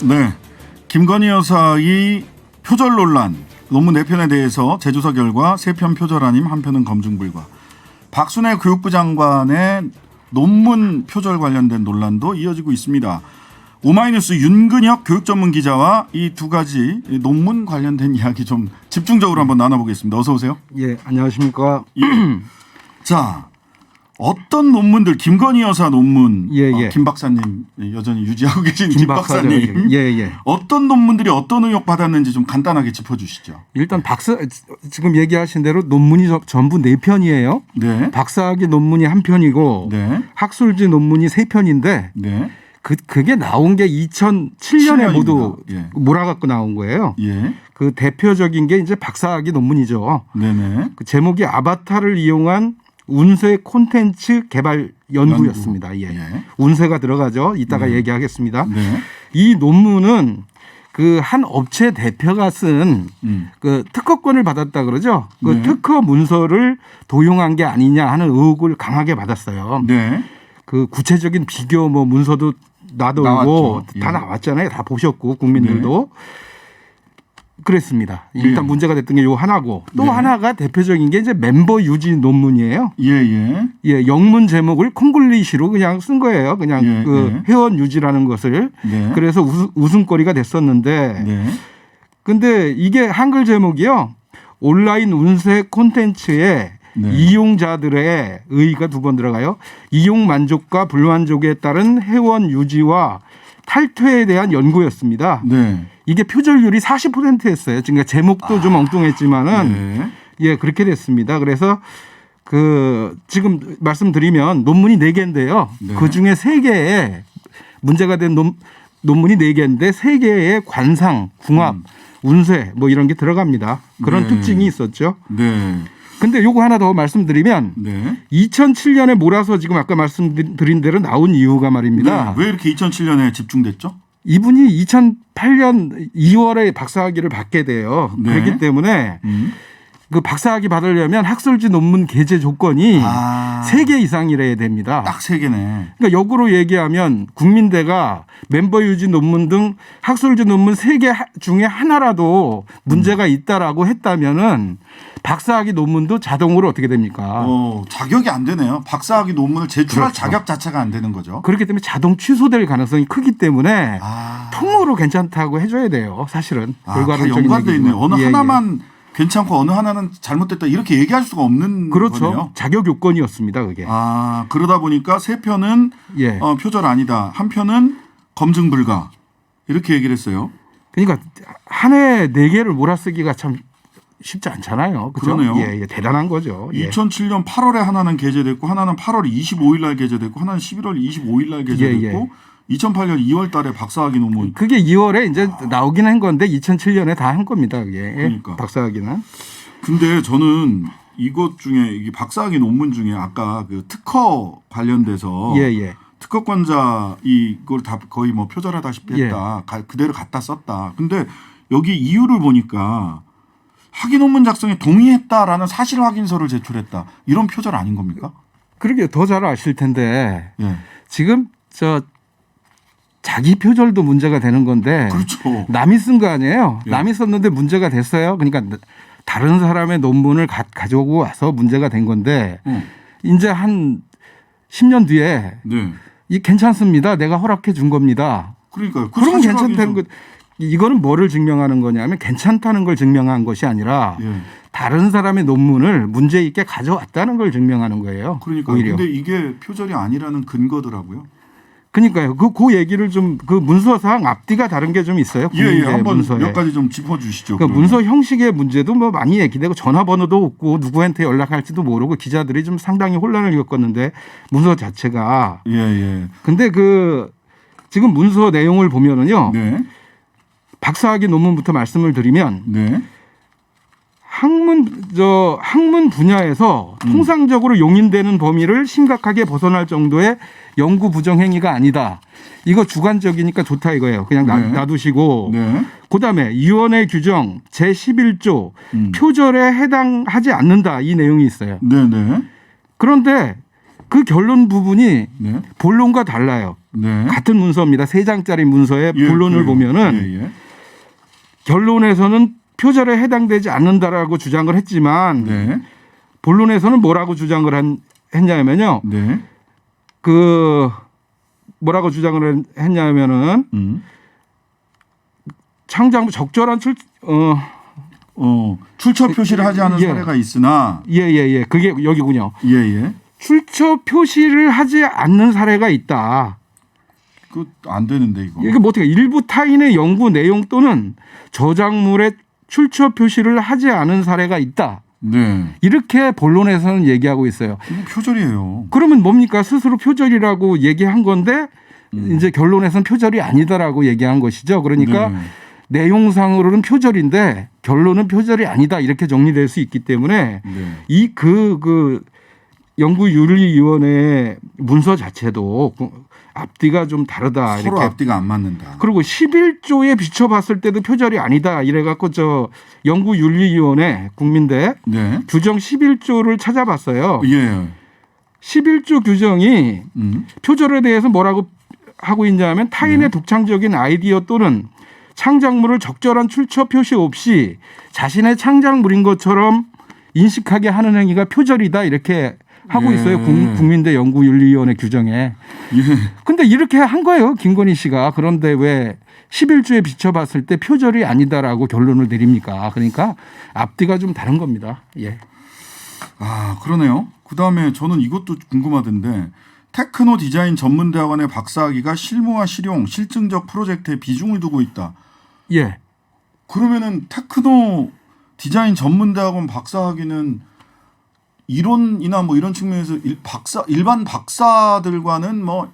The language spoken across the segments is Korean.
네, 김건희 여사의 표절 논란 논문 4편에 대해서 재조사 결과 3편 표절 아님 1편은 검증 불가. 박순애 교육부 장관의 논문 표절 관련된 논란도 이어지고 있습니다. 오마이뉴스 윤근혁 교육전문기자와 이 두 가지 논문 관련된 이야기 좀 집중적으로 한번 나눠보겠습니다. 어서 오세요. 예, 안녕하십니까. 예. 자, 어떤 논문들, 김건희 여사 논문, 김 박사님 여전히 유지하고 계신 김 박사님, 어떤 논문들이 어떤 의혹 받았는지 좀 간단하게 짚어주시죠. 일단 지금 얘기하신 대로 논문이 전부 4편이에요. 네. 박사학위 논문이 1편이고 네. 학술지 논문이 3편인데 네. 그게 나온 게 2007년에 7년입니다. 모두 예. 몰아갖고 나온 거예요. 예. 그 대표적인 게 이제 박사학위 논문이죠. 네네. 그 제목이 아바타를 이용한 운세 콘텐츠 개발 연구였습니다. 예. 예. 운세가 들어가죠. 이따가 네. 얘기하겠습니다. 네. 이 논문은 그 한 업체 대표가 쓴 그 특허권을 받았다 그러죠. 그 네. 특허 문서를 도용한 게 아니냐 하는 의혹을 강하게 받았어요. 네. 그 구체적인 비교 뭐 문서도 놔두고 나왔죠. 다 예. 나왔잖아요. 다 보셨고 국민들도. 그랬습니다. 일단 예. 문제가 됐던 게 요 하나고 또 네. 하나가 대표적인 게 이제 멤버 유지 논문이에요. 예. 예, 영문 제목을 콩글리시로 그냥 쓴 거예요. 그냥 예, 그 회원 유지라는 것을. 네. 그래서 웃음거리가 됐었는데 네. 근데 이게 한글 제목이요. 온라인 운세 콘텐츠에 네. 이용자들의 의의가 2번 들어가요. 이용 만족과 불만족에 따른 회원 유지와 탈퇴에 대한 연구였습니다. 네. 이게 표절률이 40%였어요. 그러니까 제목도 좀 엉뚱했지만은 네. 예, 그렇게 됐습니다. 그래서 그 지금 말씀드리면 논문이 4개인데요. 네. 그중에 3개에 문제가 된 논문이 4개인데 3개의 관상, 궁합, 운세 뭐 이런 게 들어갑니다. 그런 네. 특징이 있었죠. 네. 근데 요거 하나 더 말씀드리면 네. 2007년에 몰아서 지금 아까 말씀드린 대로 나온 이유가 말입니다. 네. 왜 이렇게 2007년에 집중됐죠? 이분이 2008년 2월에 박사학위를 받게 돼요. 네. 그렇기 때문에 그 박사학위 받으려면 학술지 논문 게재 조건이 3개 이상이래야 됩니다. 딱 3개네. 그러니까 역으로 얘기하면 국민대가 멤버 유지 논문 등 학술지 논문 3개 중에 하나라도 문제가 있다라고 했다면은 박사학위 논문도 자동으로 어떻게 됩니까? 자격이 안 되네요. 박사학위 논문을 제출할 그렇죠. 자격 자체가 안 되는 거죠. 그렇기 때문에 자동 취소될 가능성이 크기 때문에 통으로 괜찮다고 해줘야 돼요. 사실은. 다 결과론적인 연관돼 있네요. 얘기지만. 어느 하나만 괜찮고 어느 하나는 잘못됐다 이렇게 얘기할 수가 없는 그렇죠. 거네요. 자격 요건이었습니다. 그게. 그러다 보니까 3편은 표절 아니다. 1편은 검증 불가. 이렇게 얘기를 했어요. 그러니까 한 해 4개를 몰아쓰기가 참 쉽지 않잖아요. 그렇죠? 그러네요. 예, 대단한 거죠. 2007년 8월에 하나는 게재됐고 하나는 8월 25일 날 게재됐고 하나는 11월 25일 날 게재됐고 2008년 2월 달에 박사학위 논문. 그게 2월에 이제 나오긴 한 건데 2007년에 다 한 겁니다. 그게. 그러니까. 박사학위는. 근데 저는 이것 중에 이게 박사학위 논문 중에 아까 그 특허 관련돼서 특허권자 이걸 다 거의 뭐 표절하다시피 했다. 그대로 갖다 썼다. 근데 여기 이유를 보니까 학위 논문 작성에 동의했다라는 사실 확인서를 제출했다. 이런 표절 아닌 겁니까? 그러게 더 잘 아실 텐데 예. 지금 자기 표절도 문제가 되는 건데 그렇죠. 남이 쓴 거 아니에요. 예. 남이 썼는데 문제가 됐어요. 그러니까 다른 사람의 논문을 가져오고 와서 문제가 된 건데 이제 한 10년 뒤에 이 괜찮습니다. 내가 허락해 준 겁니다. 그러니까요. 그러면 괜찮다는 거. 이거는 뭐를 증명하는 거냐면 괜찮다는 걸 증명한 것이 아니라 다른 사람의 논문을 문제 있게 가져왔다는 걸 증명하는 거예요. 그러니까 오히려. 근데 이게 표절이 아니라는 근거더라고요. 그러니까요. 그 얘기를 좀 그 문서상 앞뒤가 다른 게 좀 있어요. 한번 문서에. 몇 가지 좀 짚어주시죠. 그 문서 형식의 문제도 뭐 많이 얘기되고 전화번호도 없고 누구한테 연락할지도 모르고 기자들이 좀 상당히 혼란을 겪었는데 문서 자체가. 근데 그 지금 문서 내용을 보면은요. 박사학위 논문부터 말씀을 드리면 학문 분야에서 통상적으로 용인되는 범위를 심각하게 벗어날 정도의 연구 부정 행위가 아니다. 이거 주관적이니까 좋다 이거예요. 그냥 놔두시고 그다음에 위원회 규정 제11조 표절에 해당하지 않는다 이 내용이 있어요. 그런데 그 결론 부분이 본론과 달라요. 네. 같은 문서입니다. 3장짜리 문서의 예, 본론을 그래요. 보면은 예, 예. 결론에서는 표절에 해당되지 않는다라고 주장을 했지만 네. 본론에서는 뭐라고 주장을 했냐면요. 네. 그 뭐라고 주장을 했냐면은 창작물 적절한 출처 표시를 하지 않은 예. 사례가 있으나 예예예 그게 여기군요. 예예. 출처 표시를 하지 않는 사례가 있다. 그 안 되는데 이거. 이게 뭐 어떻게 일부 타인의 연구 내용 또는 저작물의 출처 표시를 하지 않은 사례가 있다. 네. 이렇게 본론에서는 얘기하고 있어요. 이거 표절이에요. 그러면 뭡니까? 스스로 표절이라고 얘기한 건데 이제 결론에서는 표절이 아니다라고 얘기한 것이죠. 그러니까 네. 내용상으로는 표절인데 결론은 표절이 아니다 이렇게 정리될 수 있기 때문에 네. 이 그 연구윤리위원회 문서 자체도 앞뒤가 좀 다르다 서로 이렇게. 앞뒤가 안 맞는다. 그리고 11조에 비춰봤을 때도 표절이 아니다 이래갖고 저 연구윤리위원회 국민대 네. 규정 11조를 찾아봤어요. 예. 11조 규정이 표절에 대해서 뭐라고 하고 있냐면 타인의 독창적인 아이디어 또는 창작물을 적절한 출처 표시 없이 자신의 창작물인 것처럼 인식하게 하는 행위가 표절이다 이렇게 하고 예. 있어요. 국민대 연구윤리위원회 규정에. 예. 근데 이렇게 한 거예요. 김건희 씨가. 그런데 왜 11조에 비춰봤을 때 표절이 아니다라고 결론을 내립니까? 그러니까 앞뒤가 좀 다른 겁니다. 예. 아, 그러네요. 그다음에 저는 이것도 궁금하던데 테크노 디자인 전문대학원의 박사학위가 실무와 실용, 실증적 프로젝트에 비중을 두고 있다. 예. 그러면은 테크노 디자인 전문대학원 박사학위는 이론이나 뭐 이런 측면에서 일반 박사들과는 뭐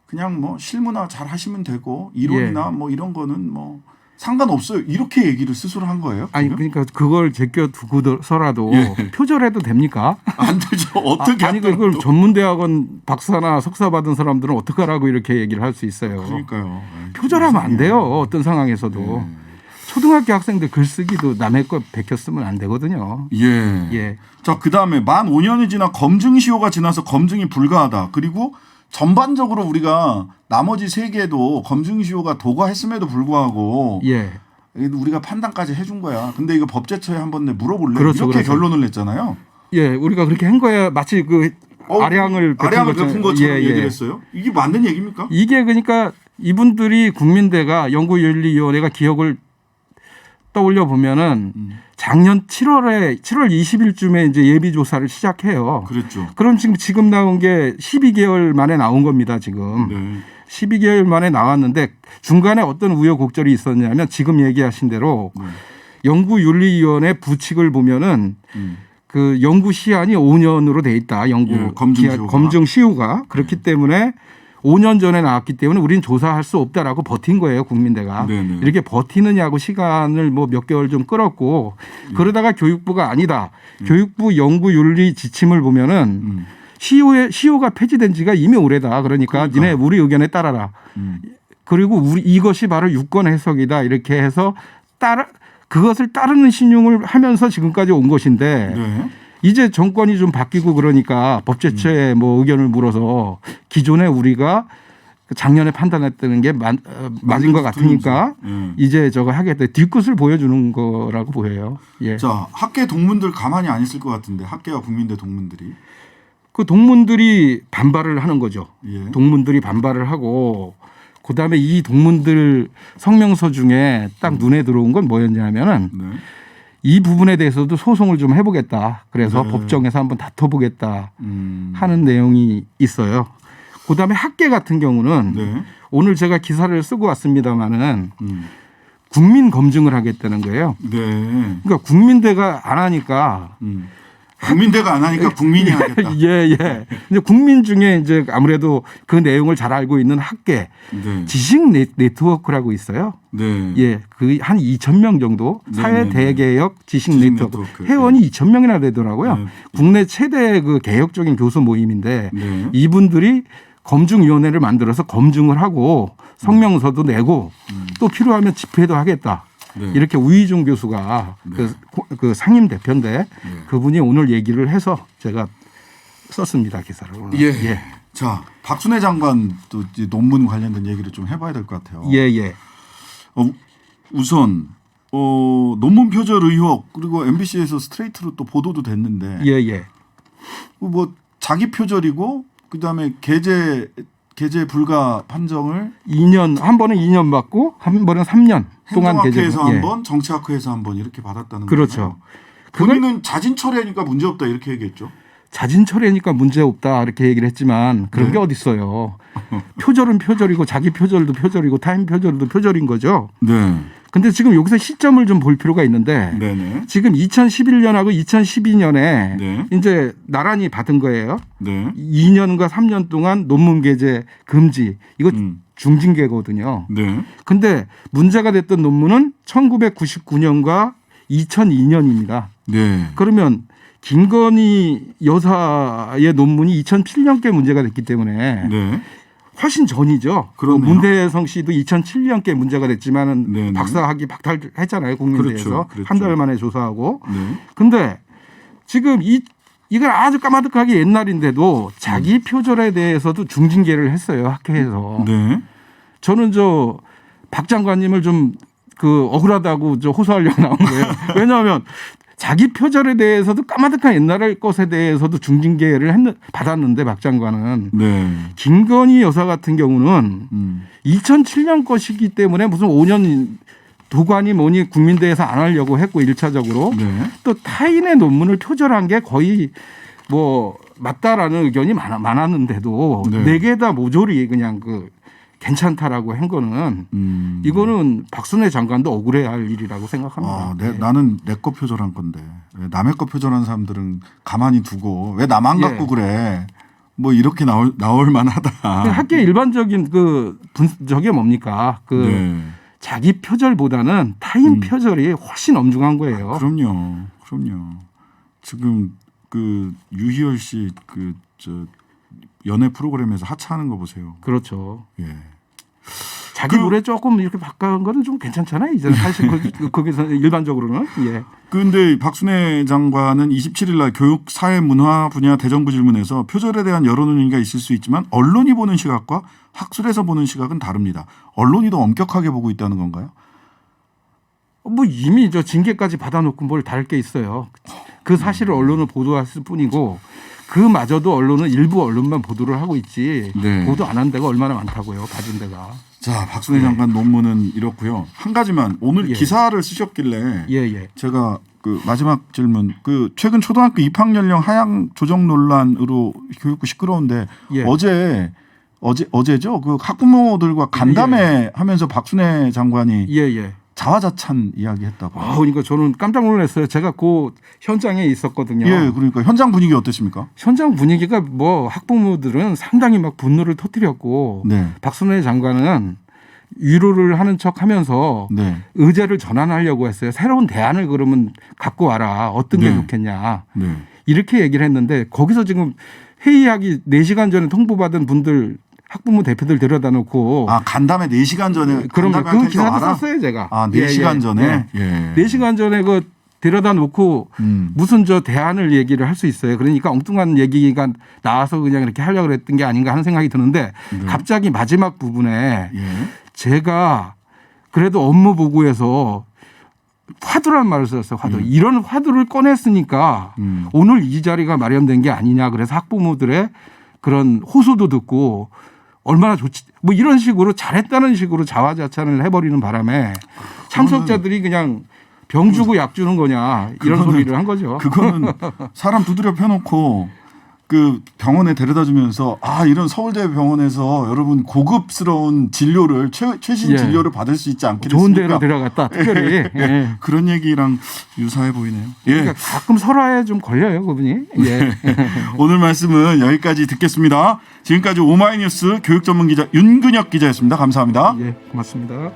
그냥 뭐 실무나 잘 하시면 되고 이론이나 뭐 이런 거는 뭐 상관없어요. 이렇게 얘기를 스스로 한 거예요? 아니 그러니까 그걸 제껴두고서라도 예. 표절해도 됩니까? 안 되죠. 어떻게 아니 그걸 전문대학원 박사나 석사 받은 사람들은 어떻게 하라고 이렇게 얘기를 할 수 있어요. 그러니까요. 표절하면 안 돼요. 어떤 상황에서도. 예. 초등학교 학생들 글쓰기도 남의 거 베껴 쓰면 안 되거든요. 예. 예. 자, 그다음에 만 5년이 지나 검증 시효가 지나서 검증이 불가하다. 그리고 전반적으로 우리가 나머지 세 개도 검증 시효가 도과했음에도 불구하고 예. 우리가 판단까지 해준 거야. 근데 이거 법제처에 한번 물어볼래? 그렇죠, 이렇게 그렇죠. 결론을 냈잖아요. 예, 우리가 그렇게 한 거야. 마치 그 아량을 베푼 것처럼 예, 얘기를 했어요. 이게 맞는 얘기입니까? 이게 그러니까 이분들이 국민대가 연구윤리위원회가 기억을 떠올려 보면은 작년 7월 20일쯤에 이제 예비 조사를 시작해요. 그랬죠. 그럼 지금 나온 게 12개월 만에 나온 겁니다. 지금. 네. 12개월 만에 나왔는데 중간에 어떤 우여곡절이 있었냐면 지금 얘기하신 대로 연구윤리위원회 부칙을 보면은 그 연구 시한이 5년으로 돼 있다. 연구 예, 검증 시효가 그렇기 때문에 5년 전에 나왔기 때문에 우리는 조사할 수 없다라고 버틴 거예요. 국민대가. 네네. 이렇게 버티느냐고 시간을 뭐 몇 개월 좀 끌었고 그러다가 교육부가 아니다. 교육부 연구윤리 지침을 보면은 시효가 폐지된 지가 이미 오래다. 그러니까 니네 우리 의견에 따라라. 그리고 이것이 바로 유권 해석이다. 이렇게 해서 그것을 따르는 신용을 하면서 지금까지 온 것인데 네. 이제 정권이 좀 바뀌고 그러니까 법제처에 뭐 의견을 물어서 기존에 우리가 작년에 판단했다는 게 맞은 것 같으니까 이제 저거 하겠다. 뒤끝을 보여주는 거라고 보여요. 예. 자, 학계 동문들 가만히 안 있을 것 같은데 학계와 국민대 동문들이. 그 동문들이 반발을 하는 거죠. 예. 동문들이 반발을 하고 그다음에 이 동문들 성명서 중에 딱 눈에 들어온 건 뭐였냐면은 네. 이 부분에 대해서도 소송을 좀 해보겠다. 그래서 네. 법정에서 한번 다퉈보겠다 하는 내용이 있어요. 그다음에 학계 같은 경우는 네. 오늘 제가 기사를 쓰고 왔습니다마는 국민 검증을 하겠다는 거예요. 네. 그러니까 국민대가 안 하니까 국민대가 안 하니까 국민이 하겠다. 예, 예. 이제 국민 중에 이제 아무래도 그 내용을 잘 알고 있는 학계 네. 지식 네트워크라고 있어요. 네. 예, 그 한 2,000명 정도 사회 대개혁 지식 네트워크 회원이 2,000명이나 되더라고요. 네. 국내 최대 그 개혁적인 교수 모임인데 네. 이분들이 검증위원회를 만들어서 검증을 하고 성명서도 내고 또 필요하면 집회도 하겠다. 네. 이렇게 우희중 교수가 네. 그 상임 대표인데 네. 그분이 오늘 얘기를 해서 제가 썼습니다. 기사를 오늘. 예. 예. 자, 박순애 장관도 이제 논문 관련된 얘기를 좀 해봐야 될 것 같아요. 예. 우선 논문 표절 의혹 그리고 MBC에서 스트레이트로 또 보도도 됐는데 예. 뭐 자기 표절이고 그다음에 개재 불가 판정을 2년 한 번은 2년 받고 한 번은 3년 동안 개재. 행정학회에서 한 번, 정치학회에서 한 번 이렇게 받았다는 거죠. 그렇죠. 본인은 자진 철회니까 문제 없다 이렇게 얘기했죠. 자진 철회니까 문제 없다 이렇게 얘기를 했지만 그런 네. 게 어디 있어요. 표절은 표절이고 자기 표절도 표절이고 타인 표절도 표절인 거죠. 네. 근데 지금 여기서 시점을 좀 볼 필요가 있는데 네네. 지금 2011년하고 2012년에 네. 이제 나란히 받은 거예요. 네. 2년과 3년 동안 논문 게재 금지. 이거 중징계거든요. 네. 근데 문제가 됐던 논문은 1999년과 2002년입니다. 네. 그러면 김건희 여사의 논문이 2007년께 문제가 됐기 때문에 네. 훨씬 전이죠. 그러네요. 문대성 씨도 2007년께 문제가 됐지만은 네네. 박사학위 박탈했잖아요. 국민대에서. 그렇죠. 한 달 만에 조사하고. 네. 근데 지금 이건 아주 까마득하게 옛날인데도 자기 표절에 대해서도 중징계를 했어요. 학회에서. 네. 저는 박 장관님을 좀 억울하다고 호소하려고 나온 거예요. 왜냐하면 자기 표절에 대해서도 까마득한 옛날 것에 대해서도 중징계를 받았는데 박 장관은 네. 김건희 여사 같은 경우는 2007년 것이기 때문에 무슨 5년 도관이 뭐니 국민대에서 안 하려고 했고 1차적으로 네. 또 타인의 논문을 표절한 게 거의 뭐 맞다라는 의견이 많았는데도 네. 네 개 다 모조리 그냥 괜찮다라고 한 거는 이거는 박순애 장관도 억울해야 할 일이라고 생각합니다. 나는 내 거 표절한 건데 왜 남의 거 표절한 사람들은 가만히 두고 왜 나만 갖고 그래? 뭐 이렇게 나올 만하다. 학계 일반적인 저게 뭡니까? 네. 자기 표절보다는 타인 표절이 훨씬 엄중한 거예요. 그럼요. 지금 유희열 씨 연애 프로그램에서 하차하는 거 보세요. 그렇죠. 예. 자기 노래 조금 이렇게 바꾼 거는 좀 괜찮잖아요. 이제는 사실 거기서 일반적으로는. 예. 그런데 박순애 장관은 27일 날 교육 사회 문화 분야 대정부 질문에서 표절에 대한 여러 논의가 있을 수 있지만 언론이 보는 시각과 학술에서 보는 시각은 다릅니다. 언론이 더 엄격하게 보고 있다는 건가요? 뭐 이미 징계까지 받아놓고 뭘 다를 게 있어요. 그 사실을 언론을 보도했을 뿐이고 그마저도 언론은 일부 언론만 보도를 하고 있지 네. 보도 안 한 데가 얼마나 많다고요. 받은 데가. 자, 박순애 장관 논문은 이렇고요. 한 가지만 오늘 기사를 쓰셨길래 제가 마지막 질문 최근 초등학교 입학 연령 하향 조정 논란으로 교육부 시끄러운데 어제죠? 학부모들과 간담회 하면서 박순애 장관이 자화자찬 이야기했다고. 그러니까 저는 깜짝 놀랐어요. 제가 현장에 있었거든요. 그러니까 현장 분위기 어떠십니까? 현장 분위기가 학부모들은 상당히 막 분노를 터뜨렸고 박순애 장관은 위로를 하는 척하면서 의제를 전환하려고 했어요. 새로운 대안을 그러면 갖고 와라. 어떤 게 좋겠냐. 이렇게 얘기를 했는데 거기서 지금 회의하기 4시간 전에 통보받은 분들 학부모 대표들 데려다 놓고 간담회 4시간 전에 그러면 그 기사도 썼어요 제가. 4시간 전에 4시간 전에 데려다 놓고 무슨 대안을 얘기를 할 수 있어요. 그러니까 엉뚱한 얘기가 나와서 그냥 이렇게 하려고 했던 게 아닌가 하는 생각이 드는데 갑자기 마지막 부분에 제가 그래도 업무 보고에서 화두란 말을 썼어요. 화두. 이런 화두를 꺼냈으니까 오늘 이 자리가 마련된 게 아니냐. 그래서 학부모들의 그런 호소도 듣고 얼마나 좋지. 뭐 이런 식으로 잘했다는 식으로 자화자찬을 해버리는 바람에 참석자들이 그냥 병 주고 약 주는 거냐 이런 소리를 한 거죠. 그거는 사람 두드려 펴놓고 병원에 데려다 주면서 이런 서울대 병원에서 여러분 고급스러운 진료를 최신 진료를 받을 수 있지 않겠습니까? 좋은 데로 데려갔다 특별히 그런 얘기랑 유사해 보이네요. 그러니까 가끔 설화에 좀 걸려요 그분이. 오늘 말씀은 여기까지 듣겠습니다. 지금까지 오마이뉴스 교육 전문 기자 윤근혁 기자였습니다. 감사합니다. 고맙습니다.